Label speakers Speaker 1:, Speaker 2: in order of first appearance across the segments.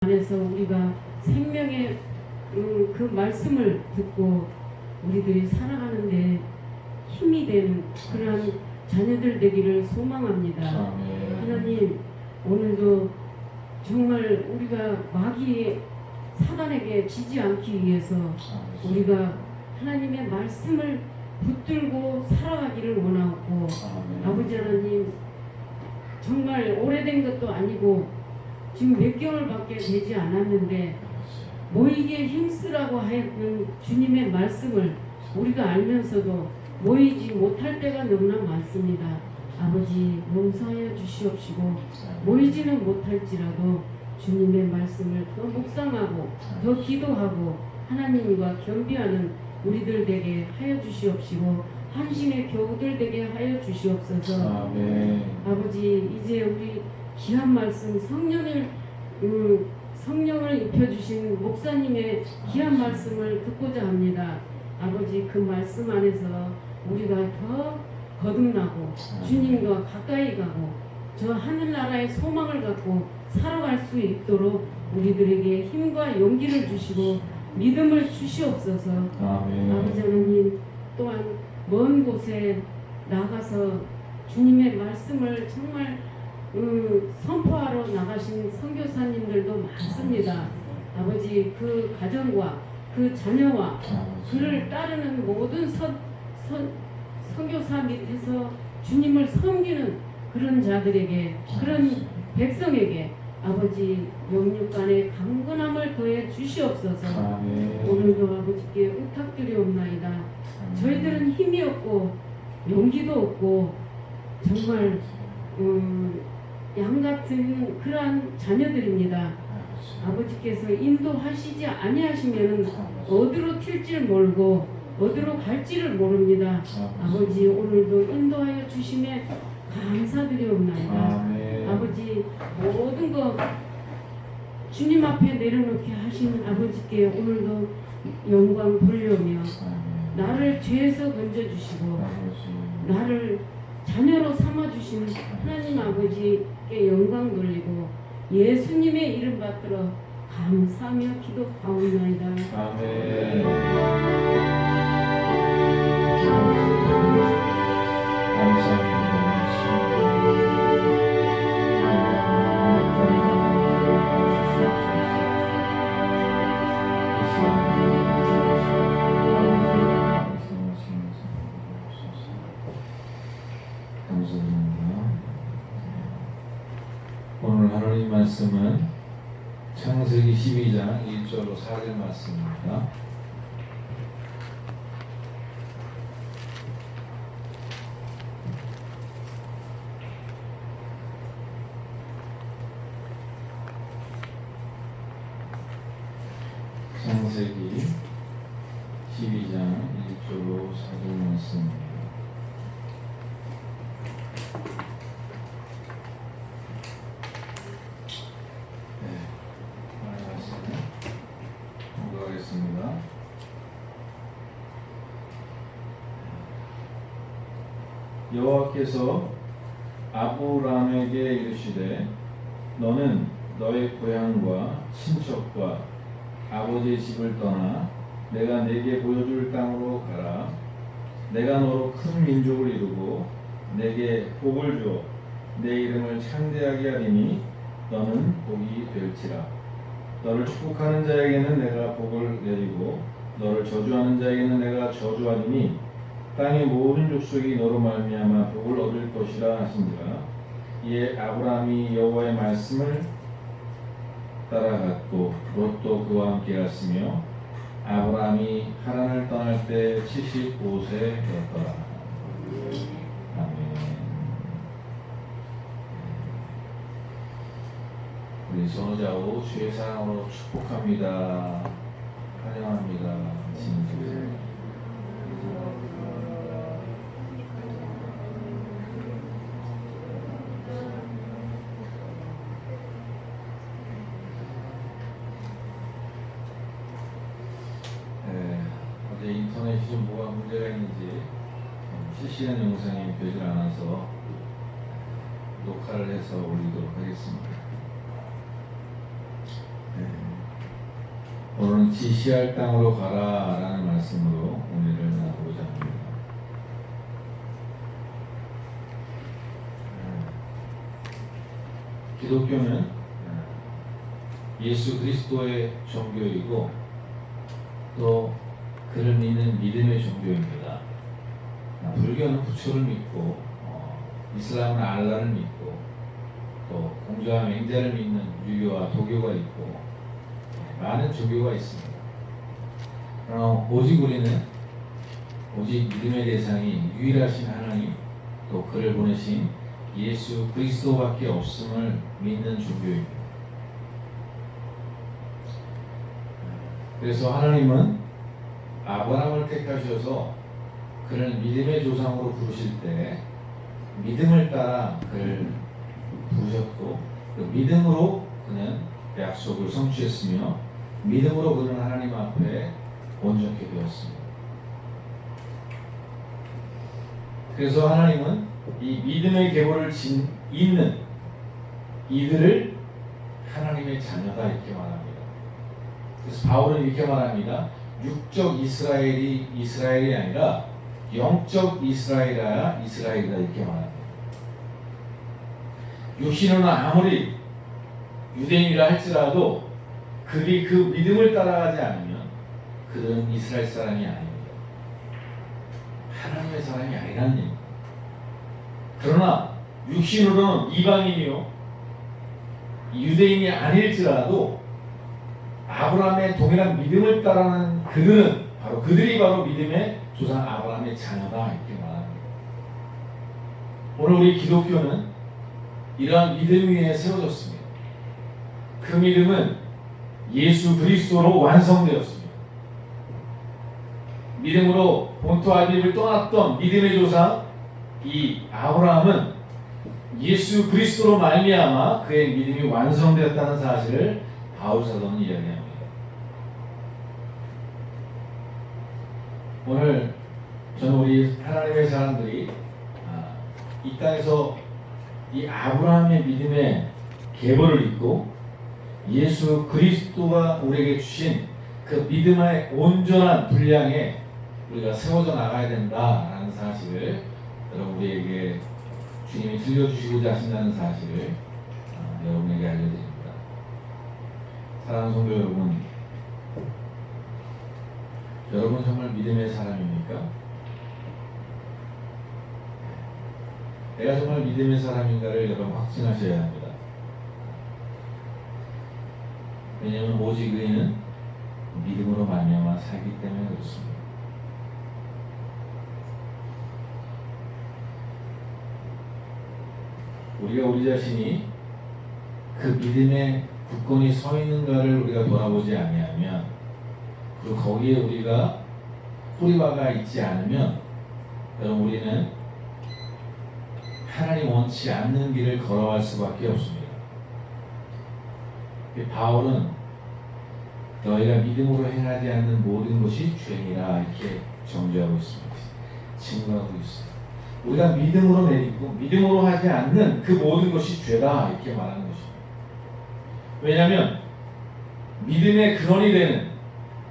Speaker 1: 안에서 우리가 생명의 그 말씀을 듣고 우리들이 살아가는데 힘이 되는 그러한 자녀들 되기를 소망합니다. 하나님, 오늘도 정말 우리가 마귀의 사단에게 지지 않기 위해서 우리가 하나님의 말씀을 붙들고 살아가기를 원하고, 아버지 하나님, 정말 오래된 것도 아니고 지금 몇 개월밖에 되지 않았는데 모이기에 힘쓰라고 하였던 주님의 말씀을 우리가 알면서도 모이지 못할 때가 너무나 많습니다. 아버지, 용서하여 주시옵시고 모이지는 못할지라도 주님의 말씀을 더 묵상하고 더 기도하고 하나님과 겸비하는 우리들 되게 하여 주시옵시고 한심의 교우들 되게 하여 주시옵소서.
Speaker 2: 아멘.
Speaker 1: 아버지, 이제 우리 귀한 말씀 성령을 입혀주신 목사님의 귀한 말씀을 듣고자 합니다. 아버지, 그 말씀 안에서 우리가 더 거듭나고 주님과 가까이 가고 저 하늘나라의 소망을 갖고 살아갈 수 있도록 우리들에게 힘과 용기를 주시고 믿음을 주시옵소서.
Speaker 2: 아멘.
Speaker 1: 아버지 하나님, 또한 먼 곳에 나가서 주님의 말씀을 정말 선포하러 나가신 선교사님들도 많습니다. 아버지, 그 가정과 그 자녀와 그를 따르는 모든 선교사 밑에서 주님을 섬기는 그런 자들에게, 그런 백성에게 아버지 영육간의 강건함을 더해 주시옵소서. 오늘도 아버지께 의탁드리옵나이다. 저희들은 힘이 없고 용기도 없고 정말 양같은 그러한 자녀들입니다. 아버지께서 인도하시지 아니하시면 어디로 튈지를 모르고 어디로 갈지를 모릅니다. 아버지, 오늘도 인도하여 주심에 감사드리옵나이다. 아버지, 모든 것 주님 앞에 내려놓게 하신 아버지께 오늘도 영광 돌려오며 나를 죄에서 건져주시고 나를 자녀로 삼아주신 하나님 아버지께 영광 돌리고 예수님의 이름 받들어 감사하며 기도하옵나이다.
Speaker 2: 아멘. 감사합니다. 오늘 하나님 말씀은 창세기 12장 1절로 4절 말씀입니다. 창세기 12장 1절로 4절 말씀입니다. 여호와께서 아브람에게 이르시되 너는 너의 고향과 친척과 아버지의 집을 떠나 내가 네게 보여줄 땅으로 가라. 내가 너로 큰 민족을 이루고 내게 복을 주어 내 이름을 창대하게 하리니 너는 복이 될지라. 너를 축복하는 자에게는 내가 복을 내리고 너를 저주하는 자에게는 내가 저주하리니 땅의 모든 족속이 너로 말미암아 복을 얻을 것이라 하신지라. 이에 아브라함이 여호와의 말씀을 따라갔고 롯도 그와 함께 갔으며 아브라함이 하란을 떠날 때 75세 되었더라. 아멘. 우리 선호자우 주의 사랑으로 축복합니다. 환영합니다. 진주에 어제 인터넷이 좀 뭐가 문제가 있는지 실시간 영상이 되질 않아서 녹화를 해서 올리도록 하겠습니다. 지시할 땅으로 가라라는 말씀으로 오늘을 나누고자 합니다. 기독교는 예수 그리스도의 종교이고 또 그를 믿는 믿음의 종교입니다. 불교는 부처를 믿고 이슬람은 알라를 믿고 또 공자와 맹자를 믿는 유교와 도교가 있고 많은 종교가 있습니다. 그러나 오직 우리는 오직 믿음의 대상이 유일하신 하나님 또 그를 보내신 예수 그리스도밖에 없음을 믿는 종교입니다. 그래서 하나님은 아브라함을 택하셔서 그를 믿음의 조상으로 부르실 때 믿음을 따라 그를 부르셨고 그 믿음으로 그는 약속을 성취했으며 믿음으로 그는 하나님 앞에 온전케 되었습니다. 그래서 하나님은 이 믿음의 계보를 잇는 이들을 하나님의 자녀다 이렇게 말합니다. 그래서 바울은 이렇게 말합니다. 육적 이스라엘이 아니라 영적 이스라엘이라 이스라엘이다 이렇게 말합니다. 육신으로는 아무리 유대인이라 할지라도 그들이 그 믿음을 따라가지 않으면 그들은 이스라엘 사람이 아닙니다. 하나님의 사람이 아니라는 얘기입니다. 그러나 육신으로는 이방인이요 유대인이 아닐지라도 아브라함의 동일한 믿음을 따르는 그들이 바로 믿음의 조상 아브라함의 자녀다 이렇게 말합니다. 오늘 우리 기독교는 이러한 믿음 위에 세워졌습니다. 그 믿음은 예수 그리스도로 완성되었습니다. 믿음으로 본토 아비집을 떠났던 믿음의 조상 이 아브라함은 예수 그리스도로 말미암아 그의 믿음이 완성되었다는 사실을 바울 사도는 이야기합니다. 오늘 저는 우리 하나님의 사람들이 이 땅에서 이 아브라함의 믿음의 계보를 읽고 예수 그리스도가 우리에게 주신 그 믿음의 온전한 분량에 우리가 세워져 나가야 된다라는 사실을 여러분 우리에게 주님이 들려주시고자 하신다는 사실을 여러분에게 알려드립니다. 사랑하는 성도 여러분 정말 믿음의 사람입니까? 내가 정말 믿음의 사람인가를 여러분 확증하셔야 합니다. 왜냐하면 오직 의인은 믿음으로 말미암아 살기 때문에 그렇습니다. 우리가 우리 자신이 그 믿음의 굳건히 서 있는가를 우리가 돌아보지 아니하면 그리고 거기에 우리가 뿌리박아 있지 않으면 여러분 우리는 하나님 원치 않는 길을 걸어갈 수밖에 없습니다. 바울은 너희가 믿음으로 행하지 않는 모든 것이 죄니라 이렇게 정죄하고 있습니다. 증거하고 있습니다. 우리가 믿음으로 내딛고 믿음으로 하지 않는 그 모든 것이 죄다 이렇게 말하는 것입니다. 왜냐하면 믿음의 근원이 되는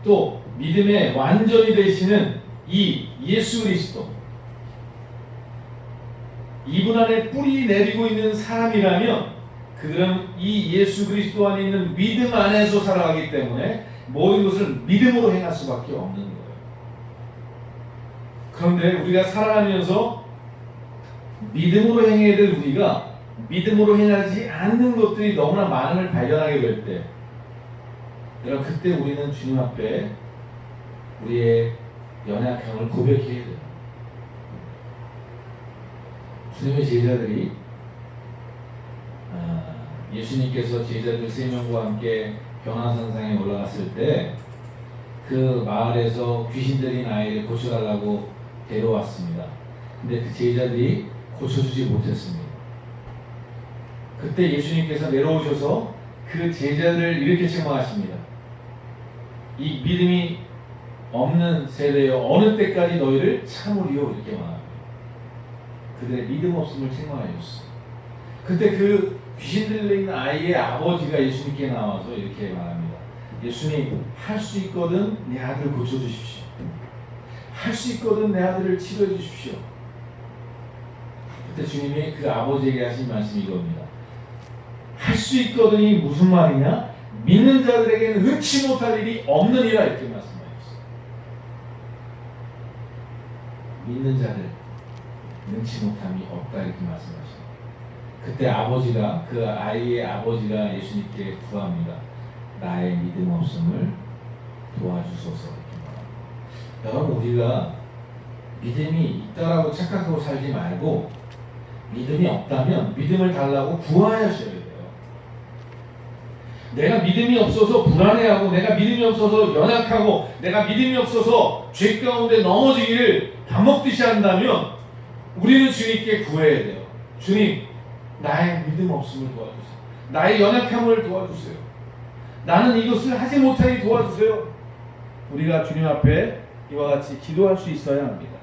Speaker 2: 또 믿음의 완전이 되시는 이 예수 그리스도 이분 안에 뿌리 내리고 있는 사람이라면 그들은 이 예수 그리스도 안에 있는 믿음 안에서 살아가기 때문에 모든 것을 믿음으로 행할 수밖에 없는 거예요. 그런데 우리가 살아가면서 믿음으로 행해야 될 우리가 믿음으로 행하지 않는 것들이 너무나 많음을 발견하게 될 때 여러분 그때 우리는 주님 앞에 우리의 연약함을 고백해야 돼요. 주님의 제자들이 예수님께서 제자들 3명과 함께 변화산상에 올라갔을 때 그 마을에서 귀신 들린 아이를 고쳐달라고 데려왔습니다. 근데 그 제자들이 고쳐주지 못했습니다. 그때 예수님께서 내려오셔서 그 제자들을 이렇게 책망하십니다. 이 믿음이 없는 세대여 어느 때까지 너희를 참으리요 이렇게 말합니다. 그들의 믿음 없음을 책망하셨어요. 그때 그 귀신 들린 아이의 아버지가 예수님께 나와서 이렇게 말합니다. 예수님, 할 수 있거든 내 아들 고쳐주십시오. 할 수 있거든 내 아들을 치료해 주십시오. 그때 주님이 그 아버지에게 하신 말씀이 이겁니다. 할 수 있거든이 무슨 말이냐? 믿는 자들에게는 은치 못할 일이 없느니라, 이렇게 말씀하셨어요. 믿는 자들 능치 못함이 없다, 이렇게 말씀하셨어요. 그때 아버지가, 그 아이의 아버지가 예수님께 구합니다. 나의 믿음 없음을 도와주소서, 이렇게 말합니다. 여러분, 우리가 믿음이 있다라고 착각하고 살지 말고 믿음이 없다면 믿음을 달라고 구하셔야 돼요. 내가 믿음이 없어서 불안해하고, 내가 믿음이 없어서 연약하고, 내가 믿음이 없어서 죄 가운데 넘어지기를 밥 먹듯이 한다면 우리는 주님께 구해야 돼요. 주님, 나의 믿음 없음을 도와주세요. 나의 연약함을 도와주세요. 나는 이것을 하지 못하게 도와주세요. 우리가 주님 앞에 이와 같이 기도할 수 있어야 합니다.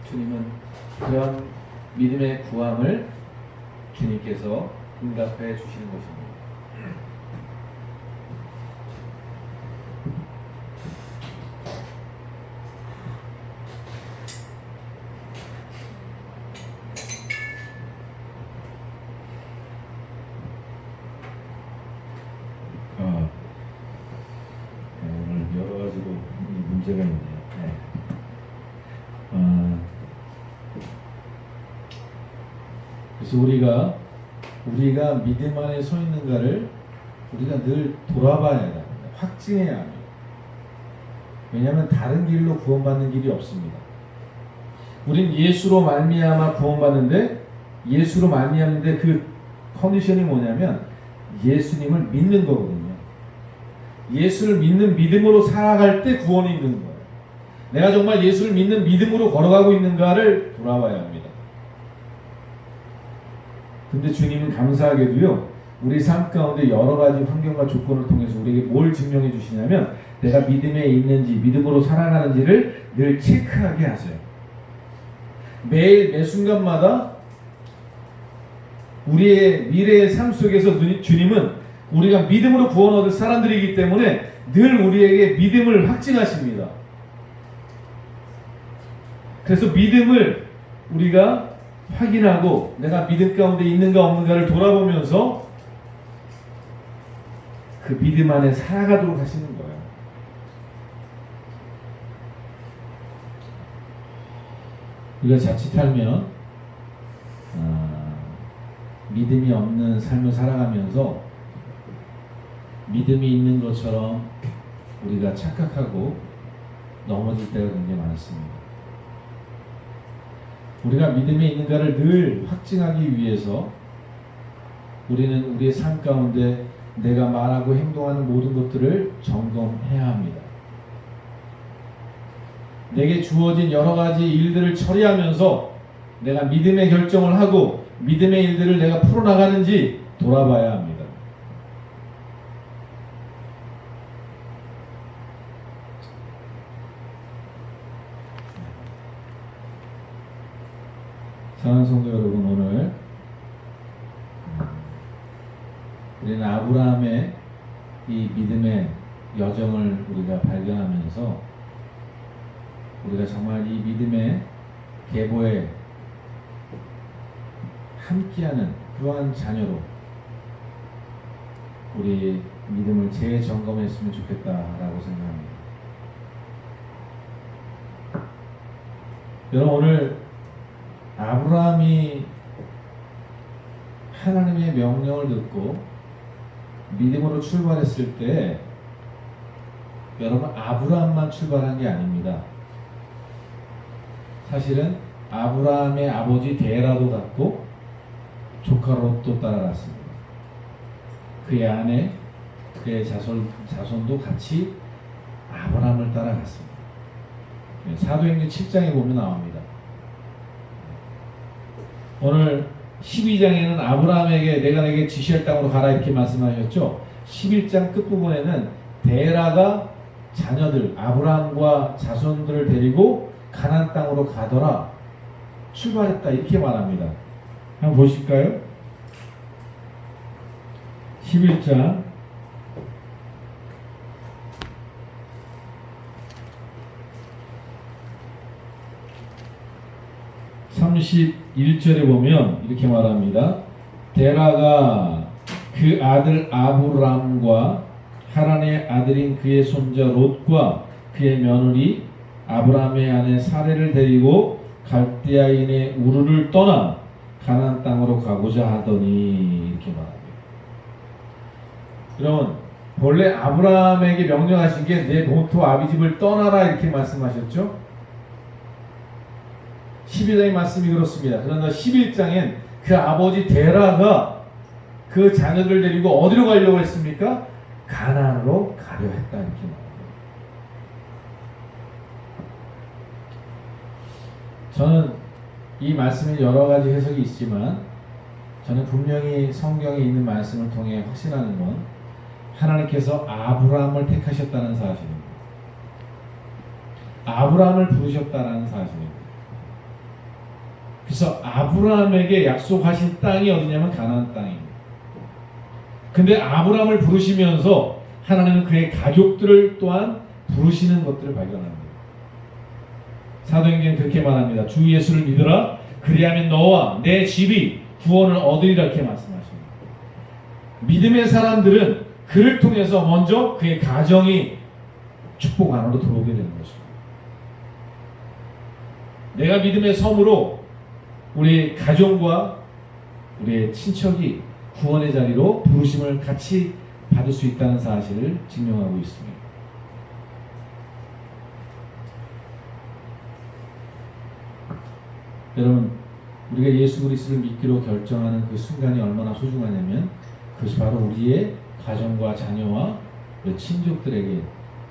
Speaker 2: 주님은 그런 믿음의 구함을 주님께서 응답해 주시는 것입니다. 오늘 여러 가지로 문제가 있네요. 그래서 우리가 믿음 안에 서 있는가를 우리가 늘 돌아봐야 합니다. 확증해야 합니다. 왜냐하면 다른 길로 구원받는 길이 없습니다. 우린 예수로 말미암아 구원받는데, 예수로 말미암는데 그 컨디션이 뭐냐면 예수님을 믿는 거거든요. 예수를 믿는 믿음으로 살아갈 때 구원이 있는 거예요. 내가 정말 예수를 믿는 믿음으로 걸어가고 있는가를 돌아봐야 합니다. 근데 주님은 감사하게도요, 우리 삶 가운데 여러 가지 환경과 조건을 통해서 우리에게 뭘 증명해 주시냐면, 내가 믿음에 있는지, 믿음으로 살아가는지를 늘 체크하게 하세요. 매일 매 순간마다 우리의 미래의 삶 속에서 주님은 우리가 믿음으로 구원 얻을 사람들이기 때문에 늘 우리에게 믿음을 확증하십니다. 그래서 믿음을 우리가 확인하고 내가 믿음 가운데 있는가 없는가를 돌아보면서 그 믿음 안에 살아가도록 하시는 거예요. 우리가 자칫하면 믿음이 없는 삶을 살아가면서 믿음이 있는 것처럼 우리가 착각하고 넘어질 때가 굉장히 많습니다. 우리가 믿음에 있는가를 늘 확증하기 위해서 우리는 우리의 삶 가운데 내가 말하고 행동하는 모든 것들을 점검해야 합니다. 내게 주어진 여러 가지 일들을 처리하면서 내가 믿음의 결정을 하고 믿음의 일들을 내가 풀어나가는지 돌아봐야 합니다. 사랑하는 성도 여러분, 오늘 우리는 아브라함의 이 믿음의 여정을 우리가 발견하면서 우리가 정말 이 믿음의 계보에 함께하는 그러한 자녀로 우리 믿음을 재점검했으면 좋겠다라고 생각합니다. 여러분, 오늘 아브라함이 하나님의 명령을 듣고 믿음으로 출발했을 때 여러분, 아브라함만 출발한 게 아닙니다. 사실은 아브라함의 아버지 데라도 갔고 조카 롯도 따라갔습니다. 그의 아내, 그의 자손도 같이 아브라함을 따라갔습니다. 사도행전 7장에 보면 나옵니다. 오늘 12장에는 아브라함에게 내가 내게 지시할 땅으로 가라 이렇게 말씀하셨죠. 11장 끝부분에는 데라가 자녀들 아브라함과 자손들을 데리고 가나안 땅으로 가더라 출발했다 이렇게 말합니다. 한번 보실까요? 11장 31절에 보면 이렇게 말합니다. 데라가 그 아들 아브람과 하란의 아들인 그의 손자 롯과 그의 며느리 아브람의 아내 사레를 데리고 갈대아인의 우르를 떠나 가나안 땅으로 가고자 하더니 이렇게 말합니다. 여러분, 본래 아브람에게 명령하신 게 내 본토 아비집을 떠나라 이렇게 말씀하셨죠? 12장의 말씀이 그렇습니다. 그러나 11장엔 그 아버지 데라가 그 자녀들을 데리고 어디로 가려고 했습니까? 가나안으로 가려 했다 이렇게 말합니다. 저는 이 말씀에 여러 가지 해석이 있지만 저는 분명히 성경에 있는 말씀을 통해 확신하는 건 하나님께서 아브라함을 택하셨다는 사실입니다. 아브라함을 부르셨다는 사실입니다. 그래서 아브라함에게 약속하신 땅이 어디냐면 가나안 땅입니다. 근데 아브라함을 부르시면서 하나님은 그의 가족들을 또한 부르시는 것들을 발견합니다. 사도행전은 그렇게 말합니다. 주 예수를 믿으라 그리하면 너와 내 집이 구원을 얻으리라 이렇게 말씀하십니다. 믿음의 사람들은 그를 통해서 먼저 그의 가정이 축복 안으로 들어오게 되는 것입니다. 내가 믿음의 섬으로 우리 가정과 우리의 친척이 구원의 자리로 부르심을 같이 받을 수 있다는 사실을 증명하고 있습니다. 여러분, 우리가 예수 그리스도를 믿기로 결정하는 그 순간이 얼마나 소중하냐면 그것이 바로 우리의 가정과 자녀와 우리 친족들에게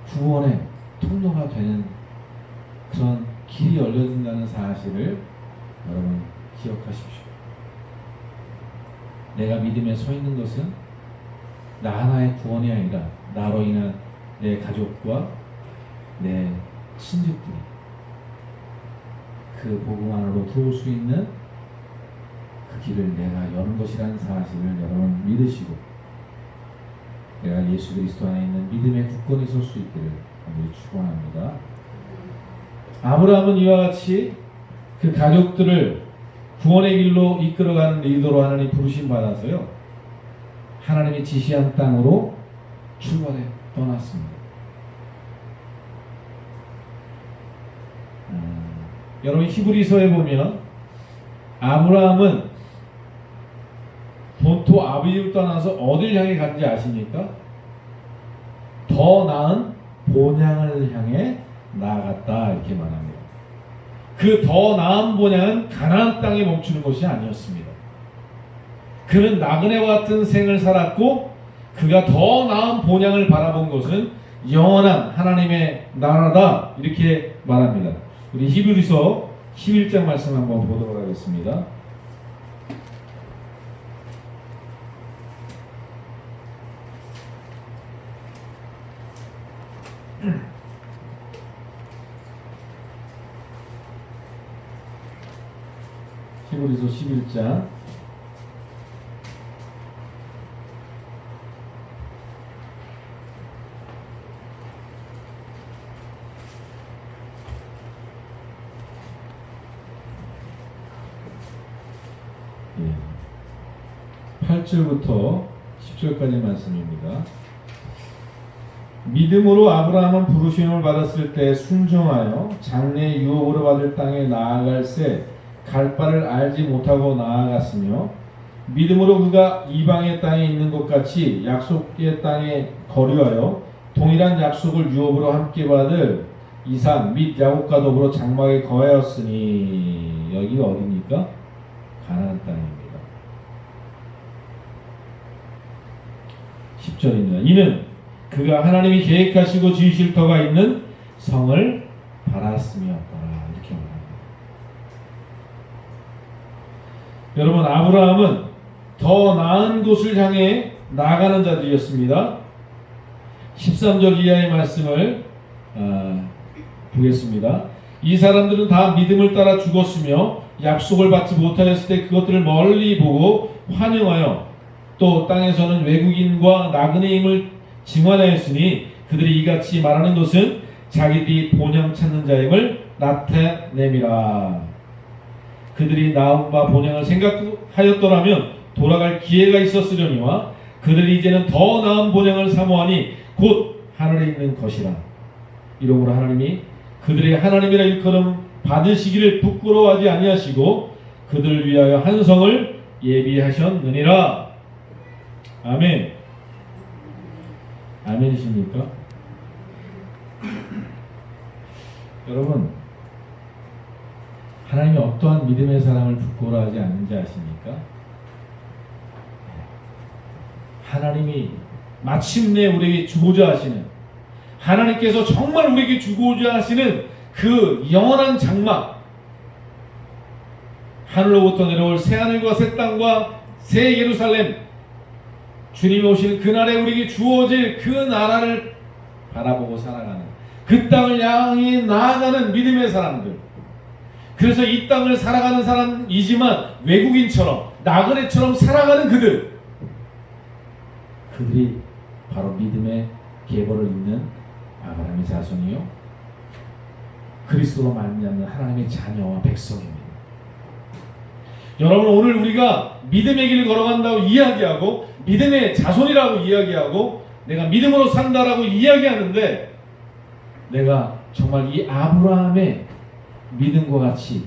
Speaker 2: 구원의 통로가 되는 그런 길이 열려진다는 사실을 여러분 기억하십시오. 내가 믿음에 서 있는 것은 나 하나의 구원이 아니라 나로 인한 내 가족과 내 친족들이 그 복음 안으로 들어올 수 있는 그 길을 내가 여는 것이라는 사실을 여러분 믿으시고 내가 예수 그리스도 안에 있는 믿음의 굳건히 설 수 있기를 간절히 축원합니다. 아브라함은 이와 같이 그 가족들을 구원의 길로 이끌어가는 리더로 하나님 부르심 받아서요. 하나님이 지시한 땅으로 출발해 떠났습니다. 여러분 히브리서에 보면 아브라함은 본토 아비집을 떠나서 어딜 향해 간지 아십니까? 더 나은 본향을 향해 나아갔다 이렇게 말합니다. 그 더 나은 본향은 가나안 땅에 멈추는 것이 아니었습니다. 그는 나그네와 같은 생을 살았고 그가 더 나은 본향을 바라본 것은 영원한 하나님의 나라다 이렇게 말합니다. 우리 히브리서 11장 말씀 한번 보도록 하겠습니다. 히브리서 11장 8절부터 10절까지 말씀입니다. 믿음으로 아브라함은 부르심을 받았을 때 순종하여 장래 유업으로 받을 땅에 나아갈새 갈 바를 알지 못하고 나아갔으며 믿음으로 그가 이방의 땅에 있는 것 같이 약속의 땅에 거류하여 동일한 약속을 유업으로 함께 받을 이삭 및 야곱과 더불어 장막에 거하였으니 여기가 어디입니까? 가나안 땅입니다. 10절입니다. 이는 그가 하나님이 계획하시고 지으실 터가 있는 성을 바랐음이었더라 이렇게 말합니다. 여러분 아브라함은 더 나은 곳을 향해 나아가는 자들이었습니다. 13절 이하의 말씀을 보겠습니다. 이 사람들은 다 믿음을 따라 죽었으며 약속을 받지 못하였을 때 그것들을 멀리 보고 환영하여 또 땅에서는 외국인과 나그네임을 징환하였으니 그들이 이같이 말하는 것은 자기들이 본향 찾는 자임을 나타냄이라. 그들이 나온 바 본향을 생각하였더라면 돌아갈 기회가 있었으려니와 그들이 이제는 더 나은 본향을 사모하니 곧 하늘에 있는 것이라. 이러므로 하나님이 그들의 하나님이라 일컬음 받으시기를 부끄러워하지 아니하시고 그들을 위하여 한 성을 예비하셨느니라. 아멘. 아멘이십니까? 여러분, 하나님이 어떠한 믿음의 사람을 부끄러워하지 않는지 아십니까? 하나님이 마침내 우리에게 주고자 하시는, 하나님께서 정말 우리에게 주고자 하시는 그 영원한 장막, 하늘로부터 내려올 새하늘과 새 땅과 새 예루살렘, 주님이 오시는 그날에 우리에게 주어질 그 나라를 바라보고 살아가는, 그 땅을 향해 나아가는 믿음의 사람들. 그래서 이 땅을 살아가는 사람이지만 외국인처럼 나그네처럼 살아가는 그들이 바로 믿음의 계보를 잇는 아브라함의 자손이요 그리스도로 말미암는 하나님의 자녀와 백성입니다. 여러분, 오늘 우리가 믿음의 길을 걸어간다고 이야기하고 믿음의 자손이라고 이야기하고 내가 믿음으로 산다라고 이야기하는데, 내가 정말 이 아브라함의 믿음과 같이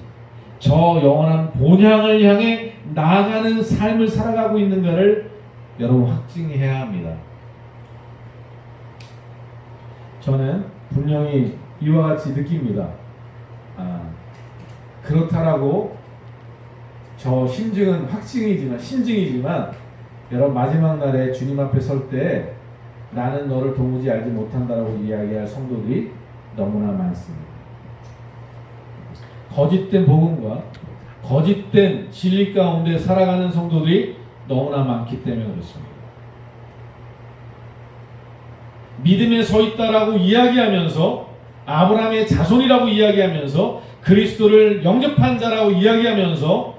Speaker 2: 저 영원한 본향을 향해 나아가는 삶을 살아가고 있는가를 여러분 확증해야 합니다. 저는 분명히 이와 같이 느낍니다. 그렇다라고 저 심증은 신증이지만 여러분, 마지막 날에 주님 앞에 설 때 나는 너를 도무지 알지 못한다라고 이야기할 성도들이 너무나 많습니다. 거짓된 복음과 거짓된 진리 가운데 살아가는 성도들이 너무나 많기 때문에 그렇습니다. 믿음에 서 있다라고 이야기하면서 아브라함의 자손이라고 이야기하면서 그리스도를 영접한 자라고 이야기하면서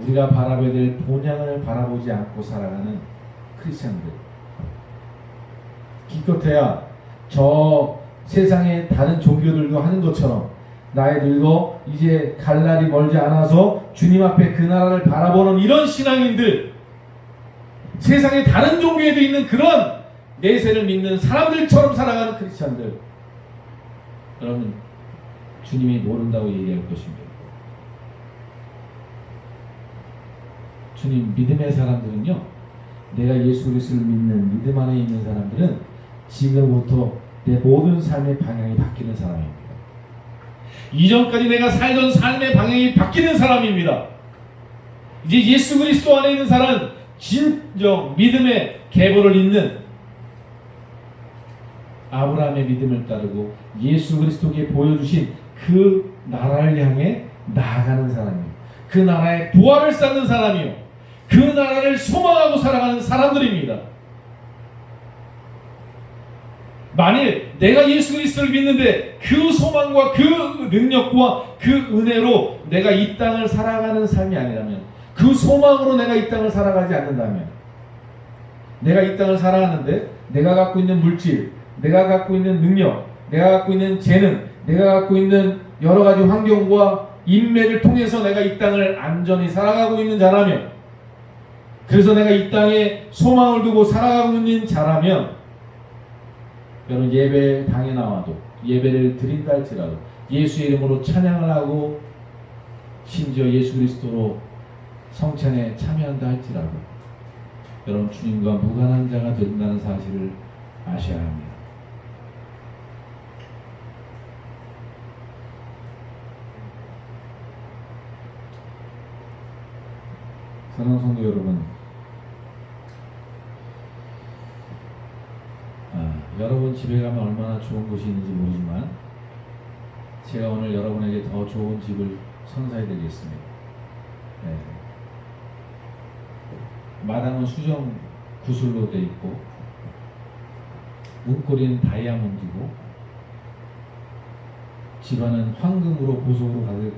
Speaker 2: 우리가 바라봐야 될 본향을 바라보지 않고 살아가는 크리스천들, 기껏해야 저 세상의 다른 종교들도 하는 것처럼 나이 들고 이제 갈 날이 멀지 않아서 주님 앞에 그 나라를 바라보는 이런 신앙인들, 세상의 다른 종교에도 있는 그런 내세를 믿는 사람들처럼 살아가는 크리스천들, 여러분, 주님이 모른다고 얘기할 것입니다. 주님, 믿음의 사람들은요, 내가 예수 그리스도를 믿는 믿음 안에 있는 사람들은 지금부터 내 모든 삶의 방향이 바뀌는 사람입니다. 이전까지 내가 살던 삶의 방향이 바뀌는 사람입니다. 이제 예수 그리스도 안에 있는 사람은 진정 믿음의 계보를 잇는 아브라함의 믿음을 따르고 예수 그리스도께 보여주신 그 나라를 향해 나아가는 사람이에요. 그 나라의 부활을 쌓는 사람이요, 그 나라를 소망하고 살아가는 사람들입니다. 만일 내가 예수 그리스도를 믿는데 그 소망과 그 능력과 그 은혜로 내가 이 땅을 살아가는 삶이 아니라면, 그 소망으로 내가 이 땅을 살아가지 않는다면, 내가 이 땅을 살아가는데 내가 갖고 있는 물질, 내가 갖고 있는 능력, 내가 갖고 있는 재능, 내가 갖고 있는 여러 가지 환경과 인맥을 통해서 내가 이 땅을 안전히 살아가고 있는 자라면, 그래서 내가 이 땅에 소망을 두고 살아가고 있는 자라면, 여러분, 예배당에 나와도 예배를 드린다 할지라도 예수의 이름으로 찬양을 하고 심지어 예수 그리스도로 성찬에 참여한다 할지라도 여러분, 주님과 무관한 자가 된다는 사실을 아셔야 합니다. 사랑하는 성도 여러분, 여러분 집에 가면 얼마나 좋은 곳이 있는지 모르지만 제가 오늘 여러분에게 더 좋은 집을 선사해 드리겠습니다. 네. 마당은 수정 구슬로 되어 있고 문고리는 다이아몬드고 집안은 황금으로 보석으로 가득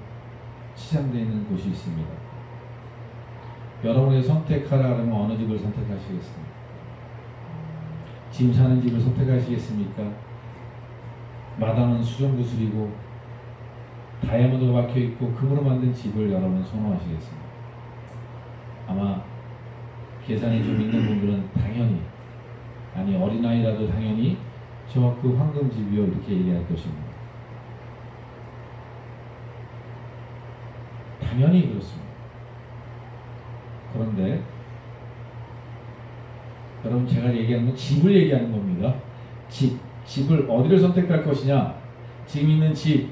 Speaker 2: 치장되어 있는 곳이 있습니다. 여러분이 선택하라 그러면 어느 집을 선택하시겠습니까? 짐 사는 집을 선택하시겠습니까? 마당은 수정구슬이고 다이아몬드가 박혀있고 금으로 만든 집을 여러분 선호하시겠습니까? 아마 계산이 좀 있는 분들은 당연히, 아니 어린아이라도 당연히 저 그 황금집이요 이렇게 얘기할 것입니다. 당연히 그렇습니다. 그런데 여러분, 제가 얘기하는 건 집을 얘기하는 겁니다. 집을 어디를 선택할 것이냐, 지금 있는 집,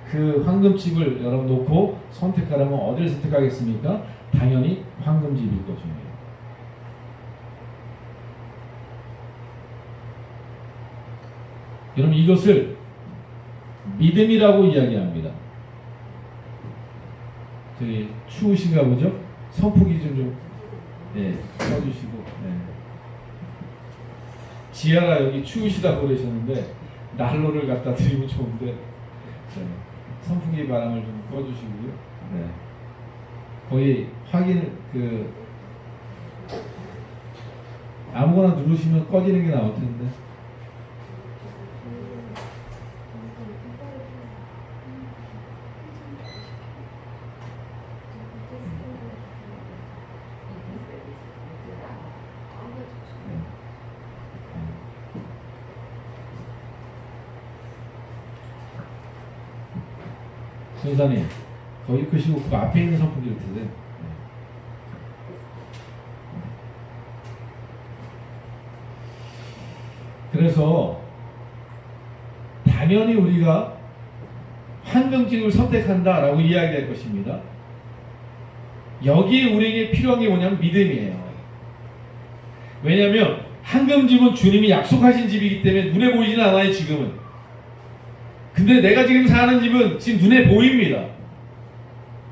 Speaker 2: 그 황금집을 여러분 놓고 선택하려면 어디를 선택하겠습니까? 당연히 황금집일 것입니다. 여러분, 이것을 믿음이라고 이야기합니다. 저기 추우신가 보죠? 선풍기 좀 꺼주시고. 네. 지아가 여기 추우시다고 그러셨는데 난로를 갖다 드리면 좋은데, 네. 선풍기 바람을 좀 꺼주시고요. 네. 거의 확인 아무거나 누르시면 꺼지는 게 나올 텐데. 선사님, 거기 끄시고 그 앞에 있는 선풍기를 드세요. 그래서 당연히 우리가 황금집을 선택한다라고 이야기할 것입니다. 여기에 우리에게 필요한 게 뭐냐면 믿음이에요. 왜냐하면 황금집은 주님이 약속하신 집이기 때문에 눈에 보이지는 않아요, 지금은. 근데 내가 지금 사는 집은 지금 눈에 보입니다.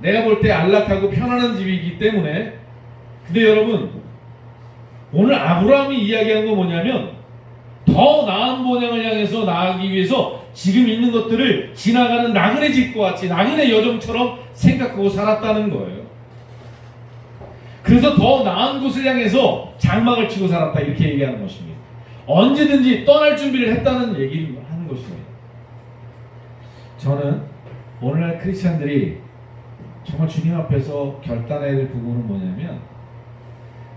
Speaker 2: 내가 볼 때 안락하고 편안한 집이기 때문에. 근데 여러분, 오늘 아브라함이 이야기하는 건 뭐냐면 더 나은 본향을 향해서 나아가기 위해서 지금 있는 것들을 지나가는 나그네 집과 같이 나그네 여정처럼 생각하고 살았다는 거예요. 그래서 더 나은 곳을 향해서 장막을 치고 살았다, 이렇게 얘기하는 것입니다. 언제든지 떠날 준비를 했다는 얘기를 하는 것입니다. 저는 오늘날 크리스찬들이 정말 주님 앞에서 결단해야 될 부분은 뭐냐면,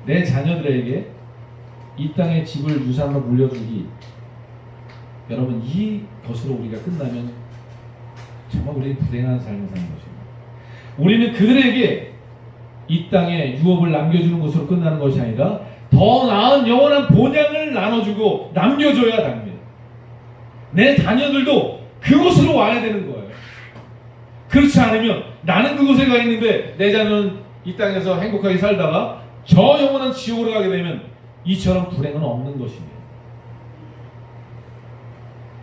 Speaker 2: 내 자녀들에게 이 땅의 집을 유산으로 물려주기, 여러분, 이것으로 우리가 끝나면 정말 우리는 불행한 삶을 사는 것입니다. 우리는 그들에게 이 땅에 유업을 남겨주는 것으로 끝나는 것이 아니라 더 나은 영원한 본향을 나눠주고 남겨줘야 합니다. 내 자녀들도 그곳으로 와야 되는 거예요. 그렇지 않으면 나는 그곳에 가 있는데 내 자녀는 이 땅에서 행복하게 살다가 저 영원한 지옥으로 가게 되면 이처럼 불행은 없는 것입니다.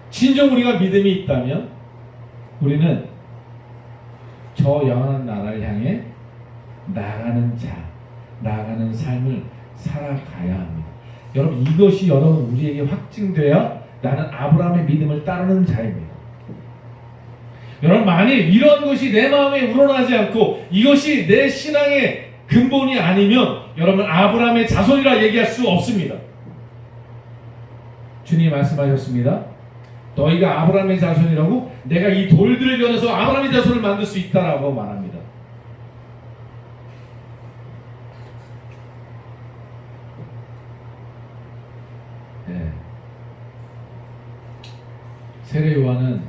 Speaker 2: 진정 우리가 믿음이 있다면 우리는 저 영원한 나라를 향해 나아가는 삶을 살아가야 합니다. 여러분, 이것이 여러분 우리에게 확증돼야 나는 아브라함의 믿음을 따르는 자입니다. 여러분, 만일 이런 것이 내 마음에 우러나지 않고 이것이 내 신앙의 근본이 아니면 여러분 아브라함의 자손이라 얘기할 수 없습니다. 주님이 말씀하셨습니다. 너희가 아브라함의 자손이라고 내가 이 돌들을 변해서 아브라함의 자손을 만들 수 있다라고 말합니다. 네. 세례 요한은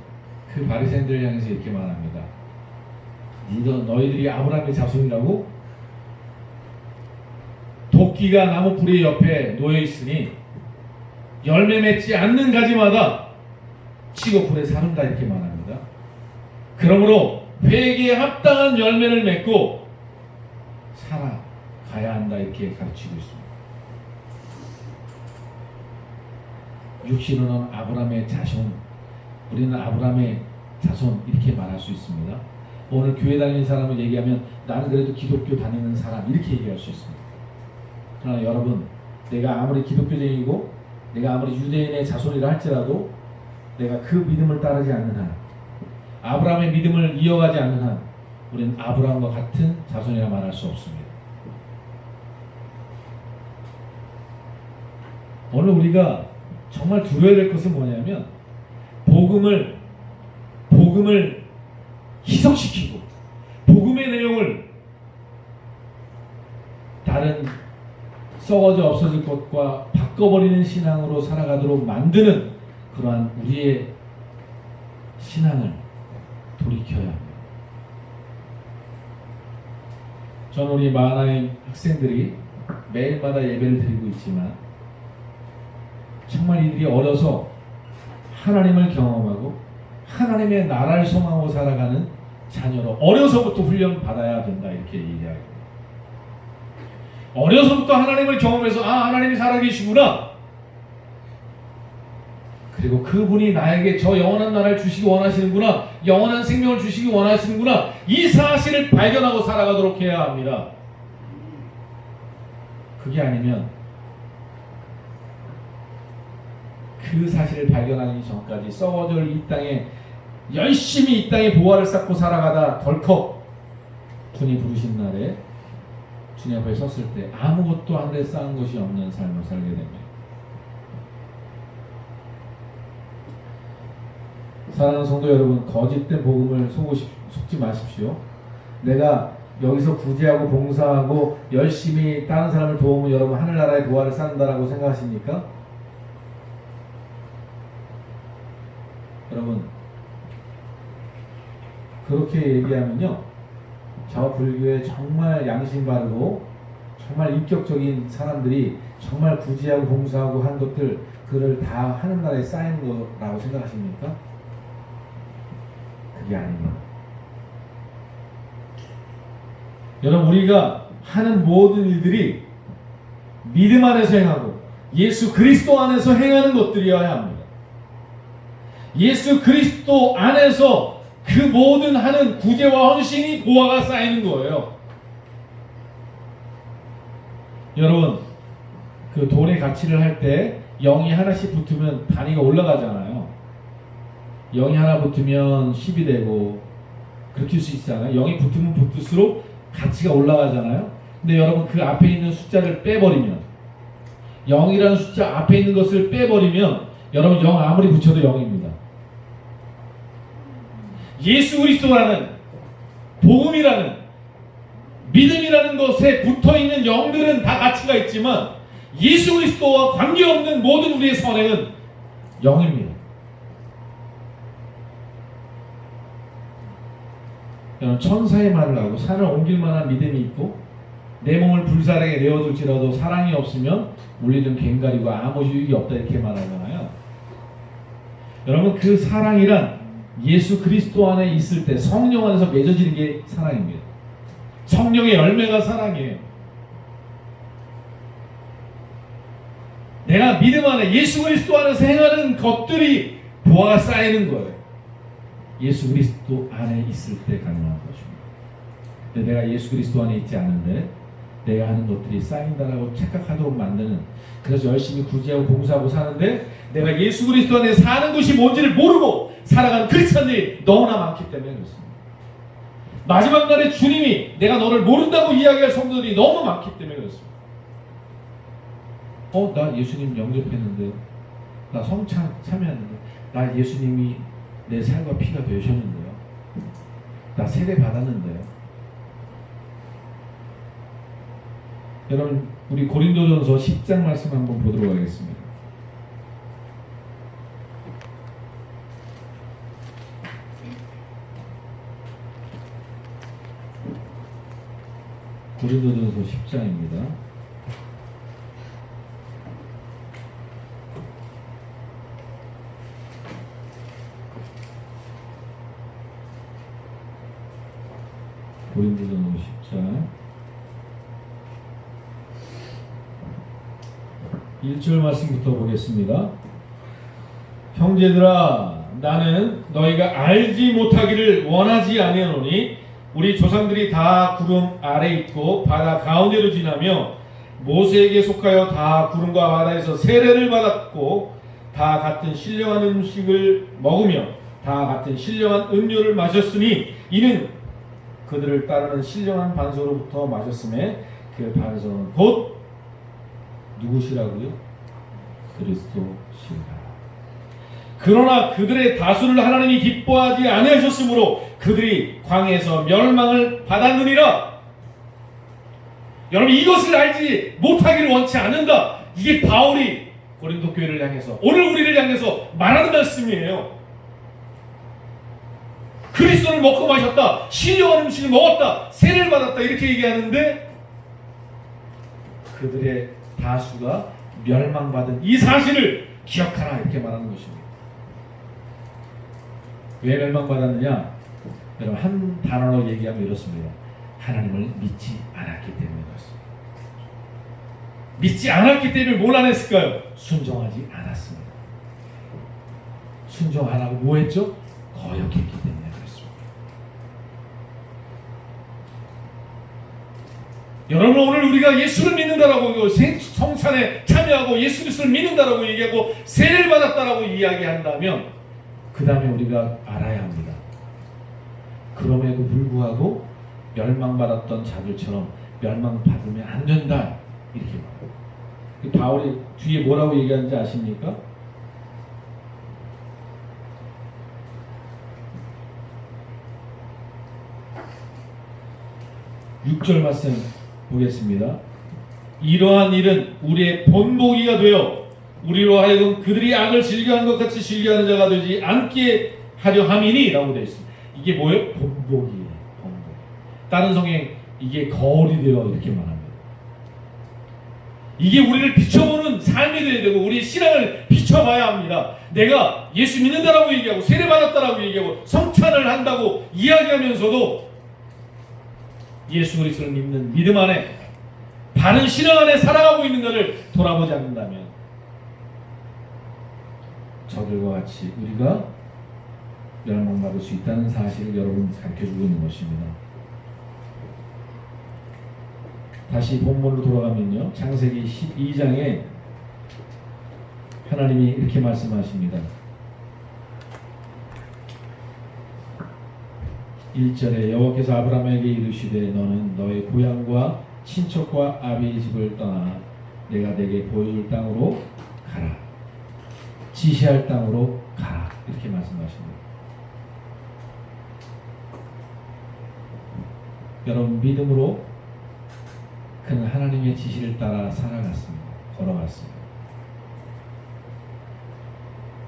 Speaker 2: 그 바리새인들을 향해서 이렇게 말합니다. 너희들이 아브라함의 자손이라고? 도끼가 나무 뿌리 옆에 놓여 있으니 열매 맺지 않는 가지마다 치고 불에 사른다, 이렇게 말합니다. 그러므로 회개에 합당한 열매를 맺고 살아가야 한다, 이렇게 가르치고 있습니다. 육신으로는 아브라함의 자손, 우리는 아브라함의 자손, 이렇게 말할 수 있습니다. 오늘 교회 다니는 사람을 얘기하면 나는 그래도 기독교 다니는 사람, 이렇게 얘기할 수 있습니다. 그러나 여러분, 내가 아무리 기독교적이고 내가 아무리 유대인의 자손이라 할지라도 내가 그 믿음을 따르지 않는 한, 아브라함의 믿음을 이어가지 않는 한 우리는 아브라함과 같은 자손이라 말할 수 없습니다.
Speaker 3: 오늘 우리가 정말 두려워야 될 것은 뭐냐면 복음을 희석시키고 복음의 내용을 다른 썩어져 없어질 것과 바꿔버리는 신앙으로 살아가도록 만드는 그러한 우리의 신앙을 돌이켜야 합니다. 저는 우리 마하나임 학생들이 매일마다 예배를 드리고 있지만 정말 이들이 어려서 하나님을 경험하고 하나님의 나라를 소망하고 살아가는 자녀로 어려서부터 훈련 받아야 된다 이렇게 얘기하고 어려서부터 하나님을 경험해서 하나님이 살아계시구나 그리고 그분이 나에게 저 영원한 나라를 주시기 원하시는구나 영원한 생명을 주시기 원하시는구나 이 사실을 발견하고 살아가도록 해야 합니다. 그게 아니면 그 사실을 발견하기 전까지 썩어질 이 땅에 열심히 이 땅에 보화를 쌓고 살아가다 덜컥 주님 부르신 날에 주님 앞에 섰을 때 아무것도 하늘에 쌓은 것이 없는 삶을 살게 됩니다. 사랑하는 성도 여러분, 거짓된 복음을 속지 마십시오. 내가 여기서 구제하고 봉사하고 열심히 다른 사람을 도우면 여러분 하늘나라의 보화를 쌓는다라고 생각하십니까? 여러분 그렇게 얘기하면요 저 불교에 정말 양심 바르고 정말 인격적인 사람들이 정말 구제하고 봉사하고 한 것들 그를 다 하늘나라에 쌓이는 거라고 생각하십니까? 그게 아닙니다. 여러분 우리가 하는 모든 일들이 믿음 안에서 행하고 예수 그리스도 안에서 행하는 것들이어야 합니다. 예수 그리스도 안에서 그 모든 하는 구제와 헌신이 보화가 쌓이는 거예요. 여러분 그 돈의 가치를 할 때 0이 하나씩 붙으면 단위가 올라가잖아요. 0이 하나 붙으면 10이 되고 그렇게 할 수 있잖아요. 0이 붙으면 붙을수록 가치가 올라가잖아요. 근데 여러분 그 앞에 있는 숫자를 빼버리면 0이라는 숫자 앞에 있는 것을 빼버리면 여러분 0 아무리 붙여도 0입니다. 예수 그리스도라는 복음이라는 믿음이라는 것에 붙어있는 영들은 다 가치가 있지만 예수 그리스도와 관계없는 모든 우리의 선행은 0입니다. 여러분 천사의 말을 하고 산을 옮길 만한 믿음이 있고 내 몸을 불사르게 내어줄지라도 사랑이 없으면 물리는 괭가리고 아무 유익이 없다 이렇게 말하잖아요. 여러분 그 사랑이란 예수 그리스도 안에 있을 때 성령 안에서 맺어지는 게 사랑입니다. 성령의 열매가 사랑이에요. 내가 믿음 안에 예수 그리스도 안에서 행하는 것들이 보화가 쌓이는 거예요. 예수 그리스도 안에 있을 때 가능한 것입니다. 근데 내가 예수 그리스도 안에 있지 않은데 내가 하는 것들이 쌓인다라고 착각하도록 만드는 그래서 열심히 구제하고 봉사하고 사는데 내가 예수 그리스도 안에 사는 것이 뭔지를 모르고 살아가는 크리스천들이 너무나 많기 때문에 그렇습니다. 마지막 날에 주님이 내가 너를 모른다고 이야기할 성도들이 너무 많기 때문에 그렇습니다. 나 예수님 영접했는데 나 성찬 참여했는데 나 예수님이 내 살과 피가 되셨는데요. 나 세례 받았는데요. 여러분 우리 고린도전서 10장 말씀 한번 보도록 하겠습니다. 고린도전서 10장입니다. 고린도전서 10장 1절 말씀부터 보겠습니다. 형제들아 나는 너희가 알지 못하기를 원하지 아니하노니 우리 조상들이 다 구름 아래 있고 바다 가운데로 지나며 모세에게 속하여 다 구름과 바다에서 세례를 받았고 다 같은 신령한 음식을 먹으며 다 같은 신령한 음료를 마셨으니 이는 그들을 따르는 신령한 반석으로부터 마셨음에 그 반석은 곧 누구시라고요? 그리스도시라. 그러나 그들의 다수를 하나님이 기뻐하지 아니하셨으므로 그들이 광야에서 멸망을 받았느니라. 여러분, 이것을 알지 못하기를 원치 않는다. 이게 바울이 고린도 교회를 향해서, 오늘 우리를 향해서 말하는 말씀이에요. 그리스도를 먹고 마셨다, 신령한 음식을 먹었다, 세례를 받았다, 이렇게 얘기하는데 그들의 다수가 멸망받은 이 사실을 기억하라, 이렇게 말하는 것입니다. 왜 멸망받았느냐? 여러분, 한 단어로 얘기하면 이렇습니다. 하나님을 믿지 않았기 때문에 그렇습니다. 믿지 않았기 때문에 뭘 안 했을까요? 순종하지 않았습니다. 순종 안 하고 뭐 했죠? 거역했기 때문에 그렇습니다. 여러분, 오늘 우리가 예수를 믿는다라고, 성찬에 참여하고 예수 그리스도를 믿는다라고 얘기하고 세례를 받았다라고 이야기한다면 그 다음에 우리가 알아야 합니다. 그럼에도 불구하고 멸망받았던 자들처럼 멸망받으면 안 된다, 이렇게 말해요. 바울이 뒤에 뭐라고 얘기하는지 아십니까? (6절) 말씀 보겠습니다. 이러한 일은 우리의 본보기가 되어 우리로 하여금 그들이 악을 즐겨하는 것 같이 즐겨하는 자가 되지 않게 하려 함이니 라고 되어 있습니다. 이게 뭐예요? 본보기예요. 본보기. 다른 성경 이게 거울이 되어 이렇게 말합니다. 이게 우리를 비춰보는 삶이 되어야 되고 우리의 신앙을 비춰봐야 합니다. 내가 예수 믿는다라고 얘기하고 세례받았다라고 얘기하고 성찬을 한다고 이야기하면서도 예수 그리스도를 믿는 믿음 안에 바른 신앙 안에 살아가고 있는 것을 돌아보지 않는다면 저들과 같이 우리가 멸망받을 수 있다는 사실을 여러분 가르쳐주고 있는 것입니다. 다시 본문으로 돌아가면요, 창세기 12장에 하나님이 이렇게 말씀하십니다. 1절에 여호와께서 아브라함에게 이르시되 너는 너의 고향과 친척과 아비의 집을 떠나 내가 내게 보여줄 땅으로 가라. 지시할 땅으로 가라. 이렇게 말씀하십니다. 여러분, 믿음으로 그는 하나님의 지시를 따라 살아갔습니다. 걸어갔습니다.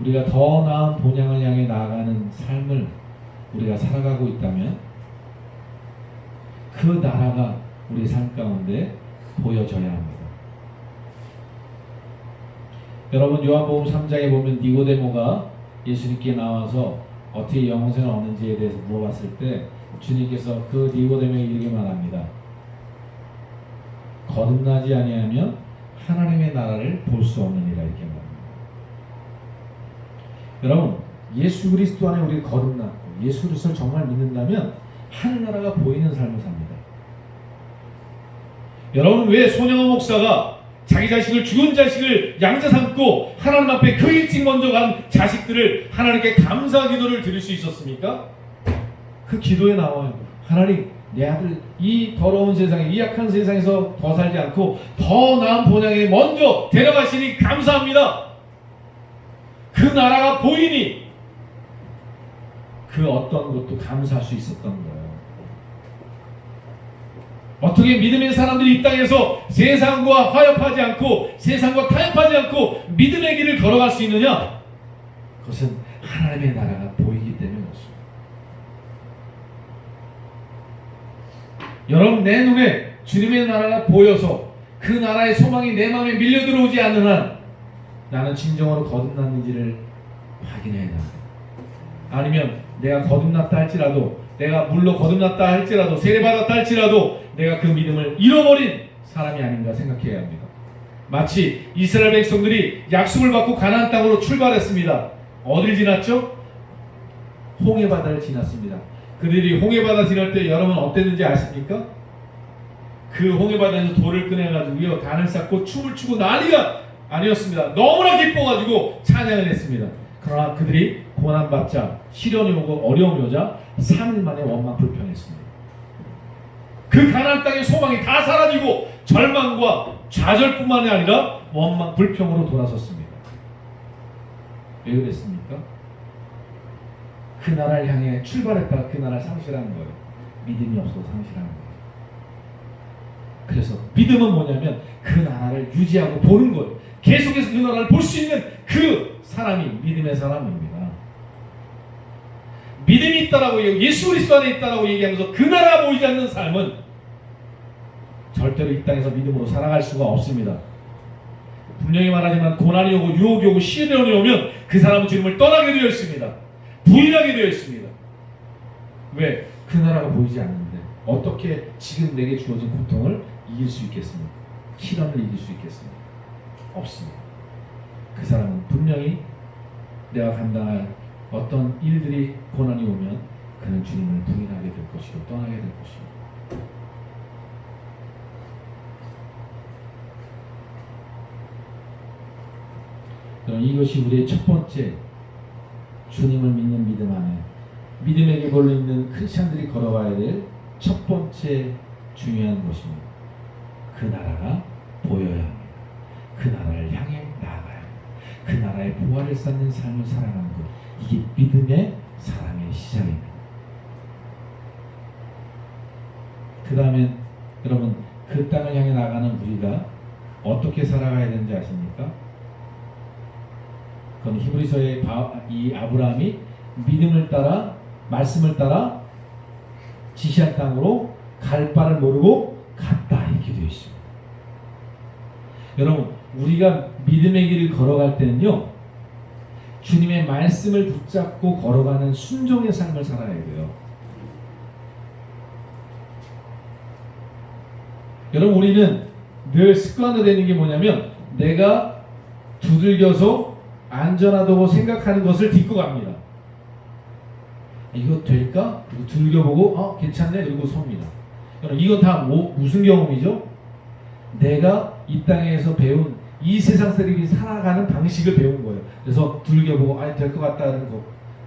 Speaker 3: 우리가 더 나은 본향을 향해 나아가는 삶을 우리가 살아가고 있다면 그 나라가 우리 삶 가운데 보여져야 합니다. 여러분, 요한복음 3장에 보면 니고데모가 예수님께 나와서 어떻게 영생을 얻는지에 대해서 물어봤을 때 주님께서 그 니고데모에게 이렇게 말합니다. 거듭나지 아니하면 하나님의 나라를 볼 수 없느니라, 이렇게 말합니다. 여러분, 예수 그리스도 안에 우리가 거듭났고 예수 그리스도를 정말 믿는다면 하늘나라가 보이는 삶을 삽니다. 여러분, 왜 손영호 목사가 자기 자식을, 죽은 자식을 양자 삼고 하나님 앞에 그 일찍 먼저 간 자식들을 하나님께 감사 기도를 드릴 수 있었습니까? 그 기도에 나와요. 하나님, 내 아들 이 더러운 세상에, 이 약한 세상에서 더 살지 않고 더 나은 본향에 먼저 데려가시니 감사합니다. 그 나라가 보이니 그 어떤 것도 감사할 수 있었던 거예요. 어떻게 믿음의 사람들이 이 땅에서 세상과 화협하지 않고 세상과 타협하지 않고 믿음의 길을 걸어갈 수 있느냐? 그것은 하나님의 나라가 보이기 때문에 그렇습니다. 여러분, 내 눈에 주님의 나라가 보여서 그 나라의 소망이 내 마음에 밀려 들어오지 않는 한 나는 진정으로 거듭났는지를 확인해야 합니다. 아니면 내가 거듭났다 할지라도, 내가 물로 거듭났다 할지라도, 세례받았다 할지라도 내가 그 믿음을 잃어버린 사람이 아닌가 생각해야 합니다. 마치 이스라엘 백성들이 약속을 받고 가나안 땅으로 출발했습니다. 어딜 지났죠? 홍해바다를 지났습니다. 그들이 홍해바다 지날 때 여러분 어땠는지 아십니까? 그 홍해바다에서 돌을 꺼내가지고요, 단을 쌓고 춤을 추고 난리가 아니었습니다. 너무나 기뻐가지고 찬양을 했습니다. 그러나 그들이 고난받자, 시련이 오고 어려움이 오자 3일 만에 원망 불평했습니다. 그 가나안 땅의 소망이 다 사라지고 절망과 좌절뿐만이 아니라 원망 불평으로 돌아섰습니다. 왜 그랬습니까? 그 나라를 향해 출발했다가 그 나라를 상실하는 거예요. 믿음이 없어서 상실하는 거예요. 그래서 믿음은 뭐냐면 그 나라를 유지하고 보는 거예요. 계속해서 그 나라를 볼 수 있는 그 사람이 믿음의 사람입니다. 믿음이 있다라고 얘기하고 예수 그리스도 안에 있다라고 얘기하면서 그 나라 보이지 않는 삶은 절대로 이 땅에서 믿음으로 살아갈 수가 없습니다. 분명히 말하지만 고난이 오고 유혹이 오고 시련이 오면 그 사람은 주님을 떠나게 되어 있습니다. 부인하게 되어 있습니다. 왜? 그 나라가 보이지 않는데 어떻게 지금 내게 주어진 고통을 이길 수 있겠습니까? 시련을 이길 수 있겠습니까? 없습니다. 그 사람은 분명히 내가 감당할 어떤 일들이 고난이 오면 그는 주님을 부인하게 될 것이고 떠나게 될 것입니다. 그럼 이것이 우리의 첫 번째 주님을 믿는 믿음 안에 믿음의 계보를 있는 크리스찬들이 걸어가야 될 첫 번째 중요한 것입니다. 그 나라가 보여야 합니다. 그 나라를 향해 나아가야 합니다. 그 나라의 보화를 쌓는 삶을 살아가는 것, 이게 믿음의 사람의 시작입니다. 그 다음에 여러분 그 땅을 향해 나가는 우리가 어떻게 살아가야 되는지 아십니까? 그건 히브리서의 이 아브라함이 믿음을 따라 말씀을 따라 지시한 땅으로 갈 바를 모르고 갔다 이렇게 되어 있습니다. 여러분 우리가 믿음의 길을 걸어갈 때는요 주님의 말씀을 붙잡고 걸어가는 순종의 삶을 살아야 돼요. 여러분 우리는 늘 습관화되는 게 뭐냐면 내가 두들겨서 안전하다고 생각하는 것을 딛고 갑니다. 이거 될까? 그리고 두들겨보고 괜찮네 그리고 섭니다. 여러분 이건 다 무슨 경험이죠? 내가 이 땅에서 배운 이 세상 사람이 살아가는 방식을 배운 거예요. 그래서 두들겨보고 될 것 같다는 거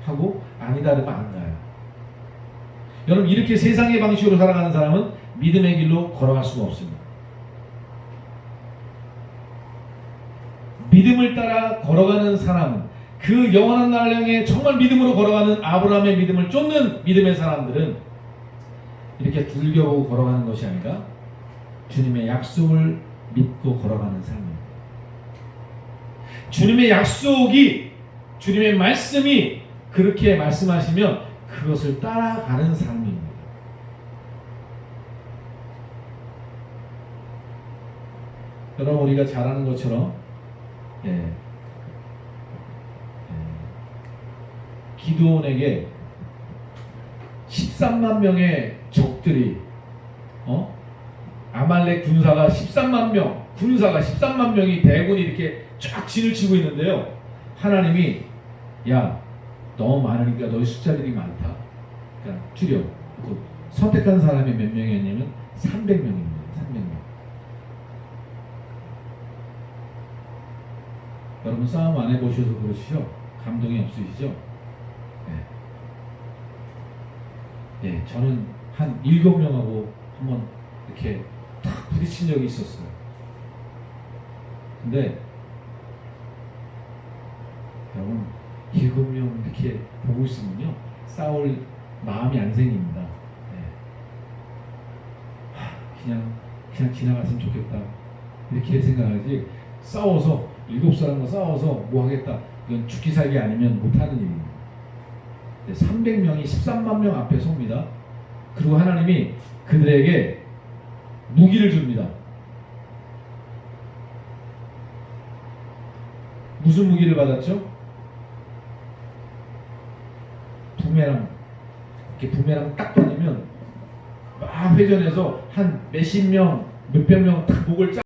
Speaker 3: 하고 아니다 그러면 안 가요. 여러분 이렇게 세상의 방식으로 살아가는 사람은 믿음의 길로 걸어갈 수가 없습니다. 믿음을 따라 걸어가는 사람은 그 영원한 나라를 향해 정말 믿음으로 걸어가는 아브라함의 믿음을 쫓는 믿음의 사람들은 이렇게 두들겨보고 걸어가는 것이 아니라 주님의 약속을 믿고 걸어가는 삶입니다. 주님의 약속이 주님의 말씀이 그렇게 말씀하시면 그것을 따라가는 삶입니다. 여러분 우리가 잘 아는 것처럼 기드온에게 13만 명의 적들이 아말렉 군사가 13만 명이 대군이 이렇게 쫙 진을 치고 있는데요. 하나님이 야 너무 많으니까 너희 숫자들이 많다. 그러니까 줄여. 선택한 사람이 몇 명이었냐면 300명입니다. 300명. 여러분 싸움 안 해보셔서 그러시죠? 감동이 없으시죠? 네, 저는 한 7명하고 한번 이렇게 탁 부딪힌 적이 있었어요. 근데 여러분 7명 이렇게 보고 있으면요 싸울 마음이 안 생깁니다. 그냥 지나갔으면 좋겠다 이렇게 생각하지 싸워서 7사람과 싸워서 뭐 하겠다 이건 죽기 살기 아니면 못하는 일입니다. 300명이 13만 명 앞에 섭니다. 그리고 하나님이 그들에게 무기를 줍니다. 무슨 무기를 받았죠? 부메랑. 이렇게 부메랑 딱 던지면 막 회전해서 한 몇십 명, 몇백 명 딱 목을 짜